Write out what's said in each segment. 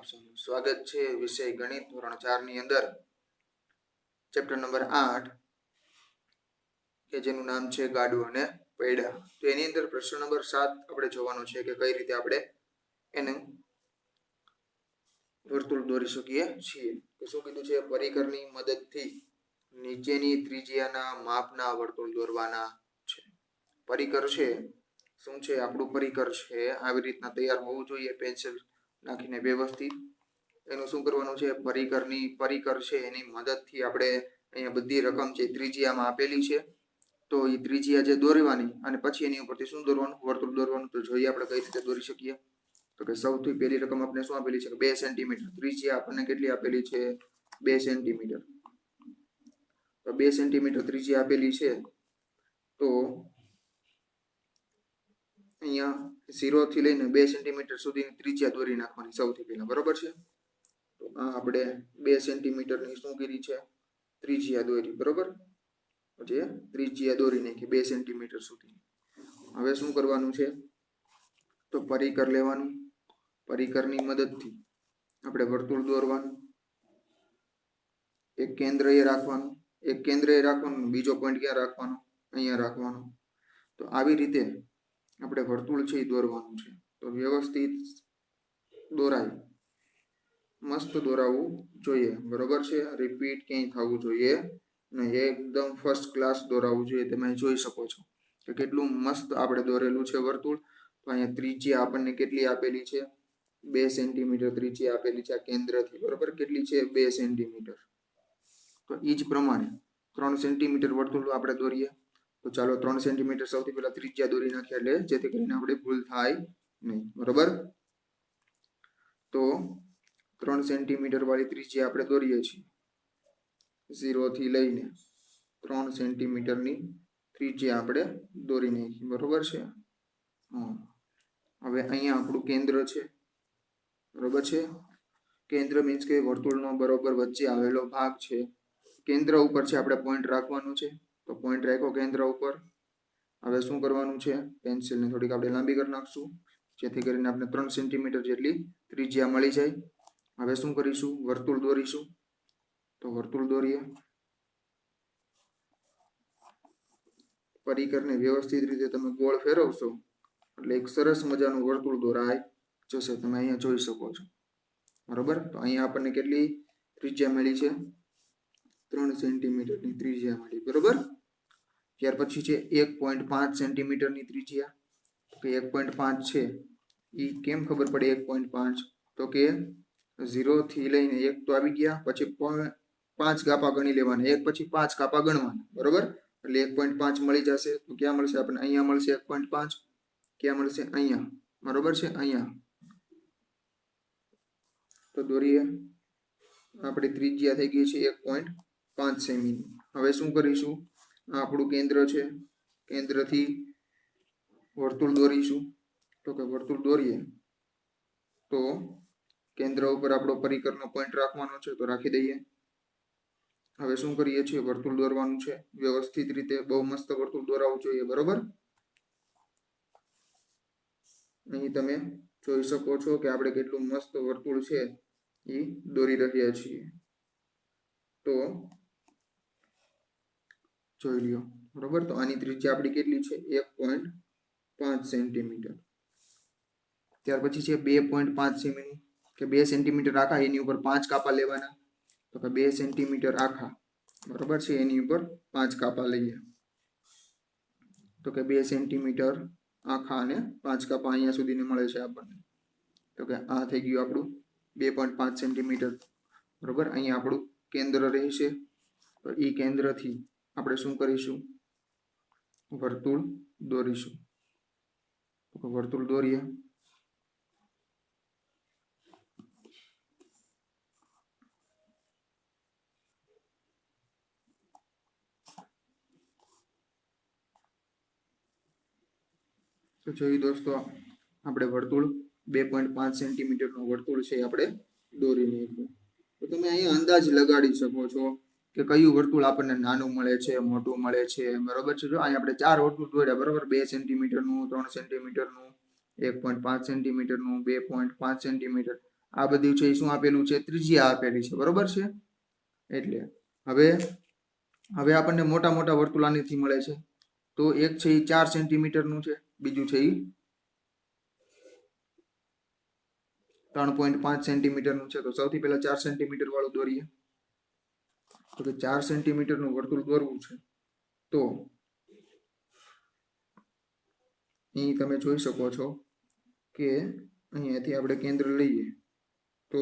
આપ સૌનું સ્વાગત છે વિષય ગણિત ધોરણ 4 ની અંદર ચેપ્ટર નંબર 8 કે જેનું નામ છે ગાડું અને પૈડા. તો એની અંદર પ્રશ્ન નંબર 7 આપણે જોવાનો છે કે કઈ રીતે આપણે એને વર્તુળ દોરી શકીએ છીએ. તો શું કીધું છે, પરિકરની મદદથી નીચેની ત્રિજ્યાના માપના વર્તુળ દોરવાના છે. પરિકર છે શું છે, આપણું પરિકર છે આવી રીતના તૈયાર હોવું જોઈએ, પેન્સિલ નાખીને વ્યવસ્થિત. એનું શું કરવાનું છે, પરિકર છે એની મદદથી આપણે અહીંયા બધી રકમ છે ત્રિજ્યામાં આપેલી છે, તો એ ત્રિજ્યા જે દોરવાની અને પછી એની ઉપરથી શું દોરવાનું, વર્તુળ દોરવાનું. તો જોઈએ આપણે કઈ રીતે દોરી શકીએ. તો કે સૌથી પહેલી રકમ આપણે શું આપેલી છે, 2 સેન્ટીમીટર. ત્રિજ્યા આપણને કેટલી આપેલી છે, 2 સેન્ટીમીટર. તો 2 સેન્ટીમીટર ત્રિજ્યા આપેલી છે. તો અહીંયા 0 થી લઈને 2 સેન્ટીમીટર સુધીની ત્રિજ્યા દોરી નાખવાની સૌથી પહેલા, બરોબર છે. તો આ આપણે 2 સેન્ટીમીટરની શું કરી છે, ત્રિજ્યા દોરી, બરોબર. જે ત્રિજ્યા દોરી નાખી 2 સેન્ટીમીટર સુધી. હવે શું કરવાનું છે, તો પરિકર લેવાનું, પરિકરની મદદથી આપણે વર્તુળ દોરવાનું. એક કેન્દ્રએ રાખવાનું, બીજો પોઈન્ટ ક્યાં રાખવાનો, અહીંયા રાખવાનો. તો આવી રીતે આપણે વર્તુળ છે એ દોરવાનું છે. તો વ્યવસ્થિત દોરાય, મસ્ત દોરાવવું જોઈએ, બરોબર છે. રિપીટ ક્યાંય થવું જોઈએ નહીં, એકદમ ફર્સ્ટ ક્લાસ દોરાવવું જોઈએ. તમે જોઈ શકો છો કે કેટલું મસ્ત આપણે દોરેલું છે વર્તુળ. તો અહીંયા ત્રિજ્યા આપણને કેટલી આપેલી છે, 2 સેન્ટીમીટર ત્રિજ્યા આપેલી છે આ કેન્દ્રથી, બરોબર. કેટલી છે, 2 સેન્ટીમીટર. તો એ જ પ્રમાણે 3 સેન્ટીમીટર વર્તુળ આપણે દોરીએ. તો ચાલો 3 સેન્ટીમીટર સૌથી પહેલા ત્રિજ્યા દોરી નાખીએ, એટલે જેથી કરીને આપણે ભૂલ થાય નહીં, બરોબર. તો 3 સેન્ટીમીટર વાળી ત્રિજ્યા આપણે દોરીએ છીએ. 0 થી લઈને 3 સેન્ટીમીટરની ત્રિજ્યા આપણે દોરી નાખી, બરોબર છે. હવે અહીંયા આપણું કેન્દ્ર છે, બરોબર છે. કેન્દ્ર મીન્સ કે વર્તુળનો બરોબર વચ્ચે આવેલો ભાગ છે. કેન્દ્ર ઉપર છે આપણે પોઈન્ટ રાખવાનું છે. તો પોઈન્ટ રાખ્યો કેન્દ્ર ઉપર. હવે શું કરવાનું છે, પેન્સિલને થોડીક આપણે લાંબી કરી નાખશું, જેથી કરીને આપણે 3 સેન્ટીમીટર જેટલી ત્રિજ્યા મળી જાય. હવે શું કરીશું, વર્તુળ દોરીશું. તો વર્તુળ દોરીએ. પરિકરને વ્યવસ્થિત રીતે તમે ગોળ ફેરવશો એટલે એક સરસ મજાનું વર્તુળ દોરાય જશે. તમે અહીંયા જોઈ શકો છો, બરોબર. તો અહીંયા આપણને કેટલી ત્રિજ્યા મળી છે, 3 સેન્ટીમીટરની ત્રિજ્યા મળી, બરોબર. ત્યાર પછી છે 1.5 સેન્ટીમીટરની ત્રિજ્યા. કે 1.5 છે એ કેમ ખબર પડે 1.5, તો કે 0 થી લઈને 1 તો આવી ગયા, પછી 5 કાપા ગણી લેવાના, 1 પછી 5 કાપા ગણવાના, બરોબર. એટલે 1.5 મળી જશે. તો ક્યાં મળશે આપણને, અહીંયા મળશે 1.5. ક્યાં મળશે, અહીંયા, બરોબર છે, અહીંયા. તો દોરીએ. આપણી ત્રિજ્યા થઈ ગઈ છે 1.5 સેમી. હવે શું કરીશું, આપણું કેન્દ્ર છે, કેન્દ્રથી વર્તુળ દોરીશું. તો કે વર્તુળ દોરીએ. તો કેન્દ્ર ઉપર આપણો પરિકરનો પોઈન્ટ રાખવાનો છે, તો રાખી દઈએ. હવે શું કરીએ છીએ, વર્તુળ દોરવાનું છે વ્યવસ્થિત રીતે, બહુ મસ્ત વર્તુળ દોરાવવું જોઈએ, બરોબર. અહીં તમે જોઈ શકો છો કે આપણે કેટલું મસ્ત વર્તુળ છે એ દોરી રહ્યા છીએ. તો જોઈ લ્યો, બરોબર. તો આની ત્રિજ્યા આપણી કેટલી છે, 1.5 સેન્ટીમીટર. ત્યાર પછી છે 2.5 સેમી, કે 2 સેન્ટીમીટર આખા, એની ઉપર 5 કાપા લેવાના. તો કે 2 સેન્ટીમીટર આખા, બરોબર છે, એની ઉપર 5 કાપા લઈએ. તો કે 2 સેન્ટીમીટર આખા અને 5 કાપા અહીંયા સુધીને મળે છે આપણને. તો કે આ થઈ ગયું આપણું 2.5 સેન્ટીમીટર, બરોબર. અહીંયા આપણું કેન્દ્ર રહેશે. તો એ કેન્દ્રથી આપણે શું કરીશું, વર્તુળ દોરીશું. તો વર્તુળ દોરીએ. તો જોઈ દોસ્તો, આપણે વર્તુળ 2.5 સેન્ટીમીટરનું વર્તુળ છે આપણે દોરી નાખ્યું. તો તમે અહીંયા અંદાજ લગાડી શકો છો કે કયું વર્તુળ આપણને નાનું મળે છે, મોટું મળે છે, બરોબર છે. જો અહીંયા આપણે 4 વર્તુળ દોર્યા, બરોબર. 2 સેન્ટીમીટરનું, 3 સેન્ટીમીટરનું, 1.5 સેન્ટીમીટરનું, 2.5 સેન્ટીમીટર. આ બધું છે એ શું આપેલું છે? ત્રિજ્યા આપેલી છે, બરોબર છે. એટલે હવે હવે આપણને મોટા મોટા વર્તુળ આનીથી મળે છે. તો એક છે એ 4 સેન્ટીમીટરનું છે, બીજું છે એ 3.5 સેન્ટીમીટરનું છે. તો સૌથી પહેલા 4 સેન્ટીમીટર વાળું દોરીએ. તો કે 4 સેન્ટીમીટરનું વર્તુળ દોરવું છે. તો અહીં તમે જોઈ શકો છો કે અહીંયાથી આપણે કેન્દ્ર લઈએ તો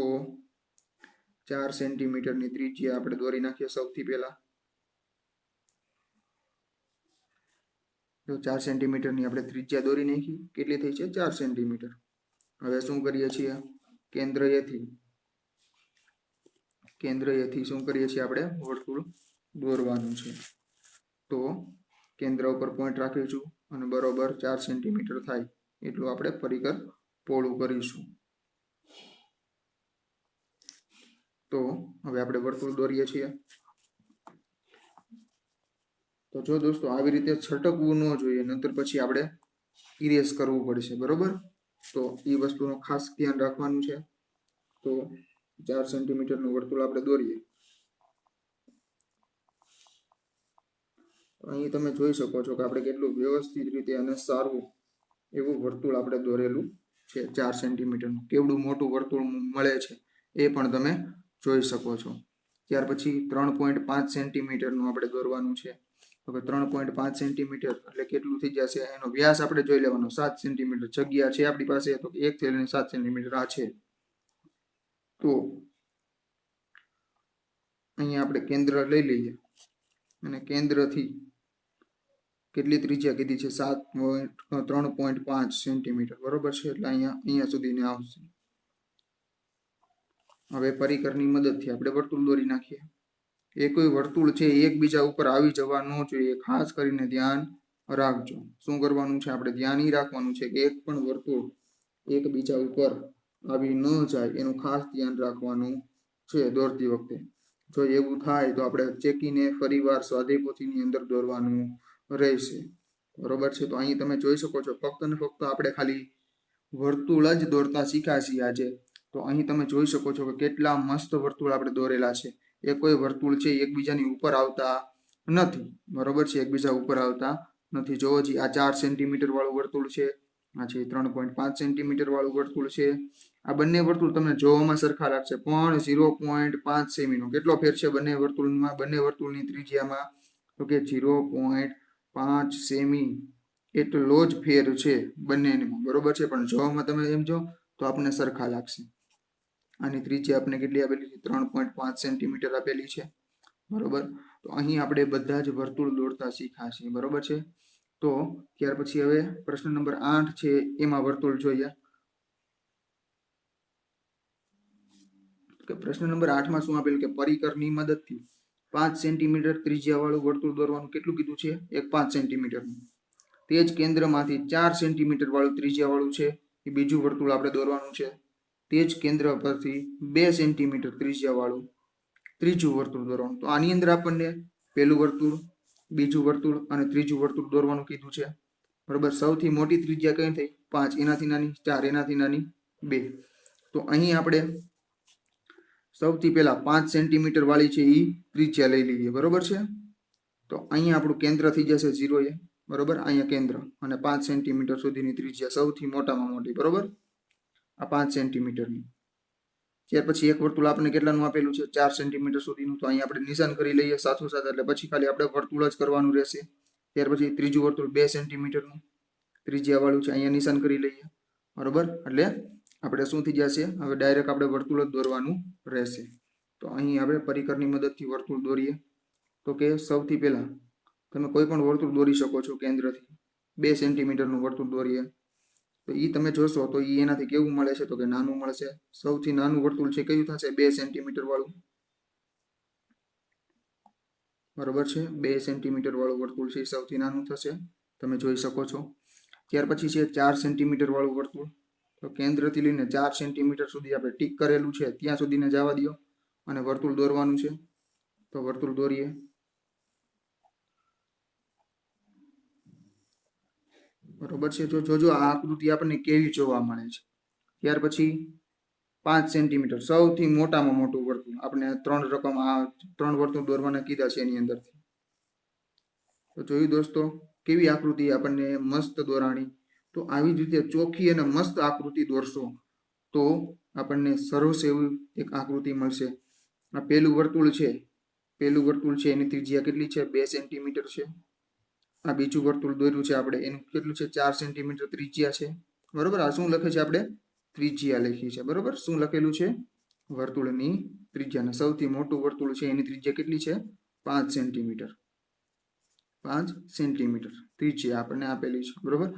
4 સેન્ટીમીટરની ત્રિજ્યા આપણે દોરી નાખીએ સૌથી પહેલા. તો 4 સેન્ટીમીટરની આપણે ત્રિજ્યા દોરી નાખી. કેટલી થઈ છે? 4 સેન્ટીમીટર. હવે શું કરીએ છીએ? કેન્દ્રએથી શું કરીએ છીએ? આપણે વર્તુળ દોરવાનું છે. તો કેન્દ્ર ઉપર પોઈન્ટ રાખીશું અને બરોબર 4 સેન્ટીમીટર થાય એટલું આપણે પરિકર પહોળું કરીશું. તો હવે આપણે વર્તુળ દોરીએ છીએ. તો જો દોસ્તો આવી રીતે છટકવું ન જોઈએ, નંતર પછી આપણે ઇરેઝ કરવું પડશે, બરોબર. તો એ વસ્તુનું ખાસ ધ્યાન રાખવાનું છે. તો 4 સેન્ટીમીટરનું વર્તુળ આપણે દોરીએ. અહીં તમે જોઈ શકો છો કે આપણે કેટલું વ્યવસ્થિત રીતે અને સારું એવું વર્તુળ આપણે દોરેલું છે. 4 સેન્ટીમીટરનું કેવડું મોટું વર્તુળ મળે છે એ પણ તમે જોઈ શકો છો. ત્યાર પછી 3.5 સેન્ટીમીટરનું આપણે દોરવાનું છે. હવે 3.5 સેન્ટીમીટર એટલે કેટલું થઈ જશે? એનો વ્યાસ આપણે જોઈ લેવાનો. 7 સેન્ટીમીટર જગ્યા છે આપણી પાસે, તો 1 થી લઈને 7 સેન્ટીમીટર આ છે. તો અહીંયા આપણે કેન્દ્ર લઈ લઈએ અને કેન્દ્રથી કેટલી ત્રિજ્યા કીધી છે? 3.5 સેન્ટીમીટર, બરોબર છે. એટલે અહીંયા સુધીને આવશે. હવે પરિકરની મદદથી આપણે વર્તુળ દોરી નાખીએ. એ કોઈ વર્તુળ છે એકબીજા ઉપર આવી જવા ન જોઈએ, ખાસ કરીને ધ્યાન રાખજો. શું કરવાનું છે? આપણે ધ્યાન એ રાખવાનું છે કે એક પણ વર્તુળ એકબીજા ઉપર આવી ન જાય એનું ખાસ ધ્યાન રાખવાનું છે દોરતી વખતે. જો એવું થાય તો આપણે ચેકીને ફરીવાર સ્વાધ્યાય પોથીની અંદર દોરવાનું રહેશે, બરોબર છે. તો અહીં તમે જોઈ શકો છો ફક્ત ને ફક્ત આપણે ખાલી વર્તુળ જ દોરતા શીખ્યા છીએ આજે. તો અહીં તમે જોઈ શકો છો કે કેટલા મસ્ત વર્તુળ આપણે દોરેલા છે. એ કોઈ વર્તુળ છે એકબીજાની ઉપર આવતા નથી, બરોબર છે. એકબીજા ઉપર આવતા નથી. જોવો જી, આ 4 સેન્ટીમીટર વાળું વર્તુળ છે, આ છે 3.5 સેન્ટીમીટર વાળું વર્તુળ છે. આ બંને વર્તુળ તમને જોવામાં સરખા લાગશે, પણ 0.5 સેમીનો કેટલો ફેર છે બંને વર્તુળમાં? બંને વર્તુળની ત્રિજ્યામાં તો કે 0.5 સેમી એટલો જ ફેર છે બંનેમાં, બરોબર છે. પણ જોવામાં તમે એમ જો તો આપણને સરખા લાગશે. આની ત્રિજ્યા આપણે કેટલી આપેલી છે? 3.5 સેન્ટીમીટર આપેલી છે, બરોબર. તો અહીં આપણે બધા જ વર્તુળ દોરતા શીખ્યા છીએ, બરોબર છે. તો ત્યાર પછી હવે પ્રશ્ન નંબર 8 છે, એમાં વર્તુળ જોઈએ. કે પ્રશ્ન નંબર 8 માં શું આપેલું કે પરિકરની મદદથી 5 સેન્ટીમીટર ત્રિજ્યા વાળું વર્તુળ દોરવાનું. કેટલું કીધું છે? 5 સેન્ટીમીટરનું. તે જ કેન્દ્રમાંથી 4 સેન્ટીમીટર વાળું ત્રિજ્યા વાળું છે એ બીજું વર્તુળ આપણે દોરવાનું છે. તે જ કેન્દ્ર પરથી 2 સેન્ટીમીટર ત્રિજ્યા વાળું ત્રીજું વર્તુળ દોરવાનું. તો આની અંદર આપણને પહેલું વર્તુળ, બીજું વર્તુળ અને ત્રીજું વર્તુળ દોરવાનું કીધું છે, બરોબર. સૌથી મોટી ત્રિજ્યા કઈ થઈ? 5, એનાથી નાની 4, એનાથી નાની 2. તો અહીં આપણે સૌથી પહેલા 5 સેન્ટીમીટર વાળી છે એ ત્રિજ્યા લઈ લઈએ, બરોબર છે. તો અહીંયા આપણું કેન્દ્ર થઈ જશે 0 એ, બરોબર. અહીંયા કેન્દ્ર અને 5 સેન્ટીમીટર સુધીની ત્રિજ્યા સૌથી મોટામાં મોટી, બરોબર. આ 5 સેન્ટીમીટરની. ત્યાર પછી એક વર્તુળ આપણને કેટલાનું આપેલું છે? 4 સેન્ટીમીટર સુધીનું. તો અહીંયા આપણે નિશાન કરી લઈએ સાથોસાથ, એટલે પછી ખાલી આપણે વર્તુળ જ કરવાનું રહેશે. ત્યાર પછી ત્રીજું વર્તુળ 2 સેન્ટીમીટરનું ત્રિજ્યા વાળું છે, અહીંયા નિશાન કરી લઈએ, બરોબર. એટલે આપણે શું થઈ જશે? હવે ડાયરેક્ટ આપણે વર્તુળ જ દોરવાનું રહેશે. તો અહીં આપણે પરિકરની મદદથી વર્તુળ દોરીએ. તો કે સૌથી પહેલા તમે કોઈ પણ વર્તુળ દોરી શકો છો કેન્દ્રથી. 2 સેન્ટીમીટરનું વર્તુળ દોરીએ તો એ તમે જોશો તો એ એનાથી કેવું મળે છે? તો કે નાનું મળશે. સૌથી નાનું વર્તુળ છે કયું થશે? 2 સેન્ટીમીટર વાળું, બરોબર છે. 2 સેન્ટીમીટર વાળું વર્તુળ છે એ સૌથી નાનું થશે, તમે જોઈ શકો છો. ત્યાર પછી છે 4 સેન્ટીમીટર વાળું વર્તુળ. તો કેન્દ્રથી લઈને 4 સેન્ટીમીટર સુધી આપણે ટીક કરેલું છે ત્યાં સુધીને જવા દો અને વર્તુળ દોરવાનું છે. તો વર્તુળ દોરીએ. બરોબર છે. જો જોજો આ આકૃતિ આપણને કેવી જોવા મળે છે. ત્યાર પછી 5 સેન્ટીમીટર સૌથી મોટામાં મોટું વર્તુળ. આપણે 3 રકમ આ 3 વર્તુળ દોરવાના કીધા છે એની અંદરથી. તો જોયું દોસ્તો કેવી આકૃતિ આપણને મસ્ત દોરાણી. તો આવી જ રીતે ચોખ્ખી અને મસ્ત આકૃતિ દોરશો તો આપણને સરસ એવી એક આકૃતિ મળશે. આ પહેલું વર્તુળ છે એની ત્રિજ્યા કેટલી છે? 2 સેન્ટીમીટર છે. આ બીજું વર્તુળ દોર્યું છે આપણે એનું કેટલું છે? 4 સેન્ટીમીટર ત્રિજ્યા છે. બરોબર. આ શું લખે છે આપણે? ત્રિજ્યા લખી છે. બરોબર. શું લખેલું છે? વર્તુળની ત્રિજ્યા. સૌથી મોટું વર્તુળ છે એની ત્રિજ્યા કેટલી છે? 5 સેન્ટીમીટર. 5 સેન્ટીમીટર ત્રિજ્યા આપણને આપેલી છે. બરોબર.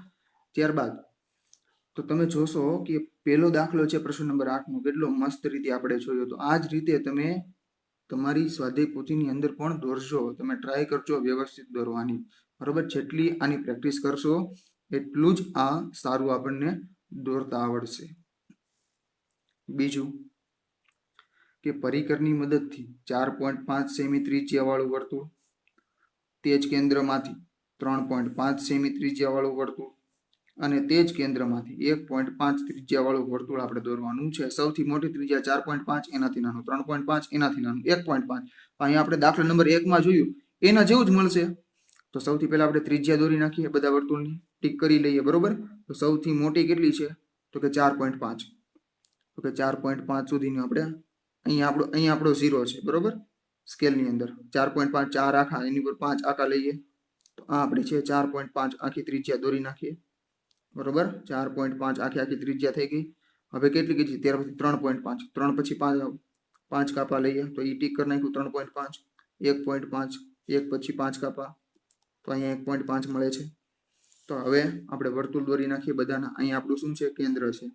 ત્યારબાદ તો તમે જોશો કે પહેલો દાખલો છે પ્રશ્ન નંબર 8 નો કેટલો મસ્ત રીતે આપણે જોયો. તો આ જ રીતે તમે તમારી સ્વાધ્યાય પોથીની અંદર પણ દોરજો. તમે ટ્રાય કરજો વ્યવસ્થિત દોરવાની. બરોબર. જેટલી આની પ્રેક્ટિસ કરશો એટલું જ આ સારું આપણને દોરતા આવડશે. બીજું કે પરિકરની મદદથી 4.5 સેમી ત્રિજ્યા વાળું વર્તુળ, તે જ કેન્દ્રમાંથી 3.5 સેમી ત્રિજ્યા વાળું વર્તુળ અને તે જ કેન્દ્રમાંથી 1.5 ત્રિજ્યા વાળું વર્તુળ આપણે દોરવાનું છે. સૌથી મોટી ત્રિજ્યા 4.5 એનાથી નાનું, 3.5 એનાથી નાનું, 1.5. અહીંયા આપણે દાખલા નંબર 1 માં જોયું એના જેવું જ મળશે. તો સૌથી પહેલા આપણે ત્રિજ્યા દોરી નાખીએ બધા વર્તુળની, ટીક કરી લઈએ. બરોબર. તો સૌથી મોટી કેટલી છે? તો કે 4.5. તો કે 4.5 સુધીનું આપણે અહીંયા આપણો 0 છે. બરોબર. સ્કેલની અંદર 4.5 4 આખા એની પર 5 આખા લઈએ તો આ આપણી છે 4.5 આખી ત્રિજ્યા દોરી નાખીએ. બરોબર. 4.5 આખી ત્રિજ્યા થઈ ગઈ. હવે કેટલી કીધી? ત્યાર પછી 3.5, 3 પછી 5 કાપા લઈએ તો એ ટીક કરી નાખ્યું. 3.5, 1.5, 1 પછી 5 કાપા તો અહીંયા 1.5 મળે છે. તો હવે આપણે વર્તુળ દોરી નાખીએ બધાના. અહીંયા આપણું શું છે? કેન્દ્ર છે.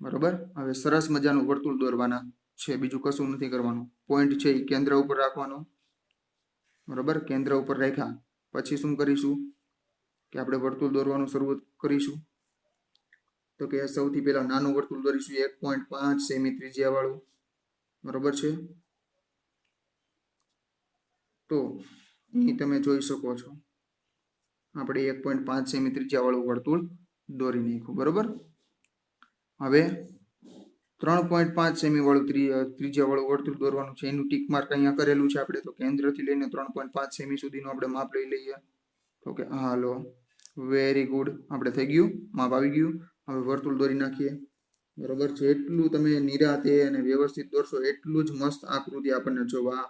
બરોબર. હવે સરસ મજાનું વર્તુળ દોરવાના છે. બીજું કશું નથી કરવાનું. પોઈન્ટ છે એ કેન્દ્ર ઉપર રાખવાનો. બરોબર. કેન્દ્ર ઉપર રાખ્યા પછી શું કરીશું કે આપણે વર્તુળ દોરવાનું શરૂઆત કરીશું. તો કે સૌથી પહેલા નાનું વર્તુળ દોરીશું 1.5 સેમી ત્રિજ્યા વાળું. બરોબર છે. તો અહીં તમે જોઈ શકો છો આપણે 1.5 સેમી ત્રિજ્યા વાળું વર્તુળ દોરી નાખ્યું. બરોબર. હવે 3.5 સેમી વાળું ત્રિજ્યા વાળું વર્તુળ દોરવાનું છે. એનું ટીક માર્ક અહીંયા કરેલું છે આપણે. તો કેન્દ્રથી લઈને 3.5 સેમી સુધીનું આપણે માપ લઈ લઈએ. તો કે હાલો, વેરી ગુડ. આપણે થઈ ગયું, માપ આવી ગયું. હવે વર્તુળ દોરી નાખીએ. બરોબર. જેટલું તમે નિરાતે અને વ્યવસ્થિત દોરશો એટલું જ મસ્ત આકૃતિ આપણને જોવા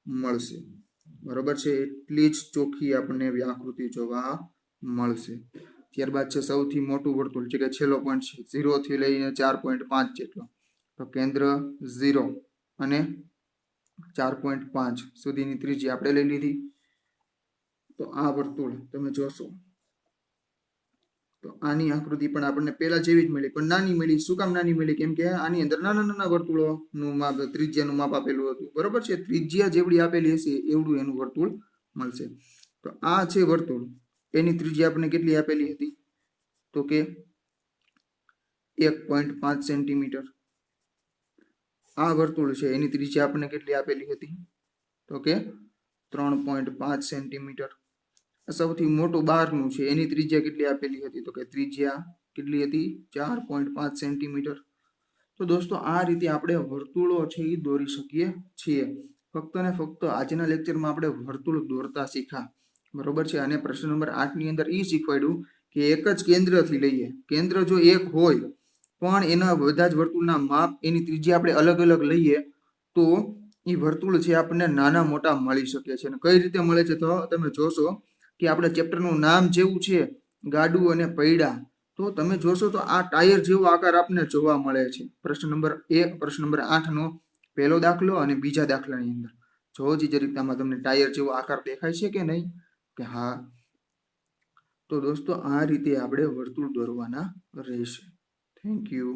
મળશે. બરોબર છે. એટલી જ ચોખ્ખી આપણને આકૃતિ જોવા મળશે. ત્યારબાદ છે સૌથી મોટું વર્તુળ છે કે છેલ્લો પોઈન્ટ છે 0 થી લઈને 4.5 જેટલો. તો કેન્દ્ર 0 અને 4.5 સુધીની ત્રિજ્યા આપણે લઈ લીધી. તો આ વર્તુળ તમે જોશો તો આની આકૃતિ પણ આપણને પહેલા જેવી જ મળી, પણ નાની મળી. શું કામ નાની મળી? કેમ કે આની અંદર નાના નાના વર્તુળોનું માપ, ત્રિજ્યાનું માપ આપેલું હતું. બરોબર છે. ત્રિજ્યા જેવડી આપેલી હશે એવડું એનું વર્તુળ મળશે. તો આ છે વર્તુળ. એની ત્રિજ્યા આપણને કેટલી આપેલી હતી? તો કે 1.5 સેન્ટીમીટર. આ વર્તુળ છે એની ત્રિજ્યા આપણને કેટલી આપેલી હતી? તો કે 3.5 સેન્ટીમીટર. સૌથી મોટું બહારનું છે એની ત્રિજ્યા કેટલી આપેલી હતી? તો કે ત્રિજ્યા કેટલી હતી? 4.5 સેન્ટીમીટર. તો દોસ્તો આ રીતે આપણે વર્તુળો છે એ દોરી શકીએ છીએ. ફક્ત ને ફક્ત આજના લેક્ચરમાં આપણે વર્તુળ દોરતા શીખ્યા. બરોબર છે. અને પ્રશ્ન નંબર 8 ની અંદર એ શીખવાડ્યું કે એક જ કેન્દ્રથી લઈએ. કેન્દ્ર જો એક હોય પણ એના બધા જ વર્તુળના માપ, એની ત્રિજ્યા આપણે અલગ અલગ લઈએ તો એ વર્તુળ છે આપણને નાના મોટા મળી શકે છે. અને કઈ રીતે મળે છે? તો તમે જોશો કે આપણે ચેપ્ટરનું નામ જેવું છે ગાડું અને પૈડા, તો તમે જોશો તો આ ટાયર જેવો આકાર આપને જોવા મળે છે. પ્રશ્ન નંબર 8 નો પહેલો દાખલો અને બીજા દાખલાની અંદર જોજી જરીક આમાં તમને ટાયર જેવો આકાર દેખાય છે કે નહીં? કે હા. તો દોસ્તો આ રીતે આપણે વર્તુળ દોરવાના રહેશે. Thank you.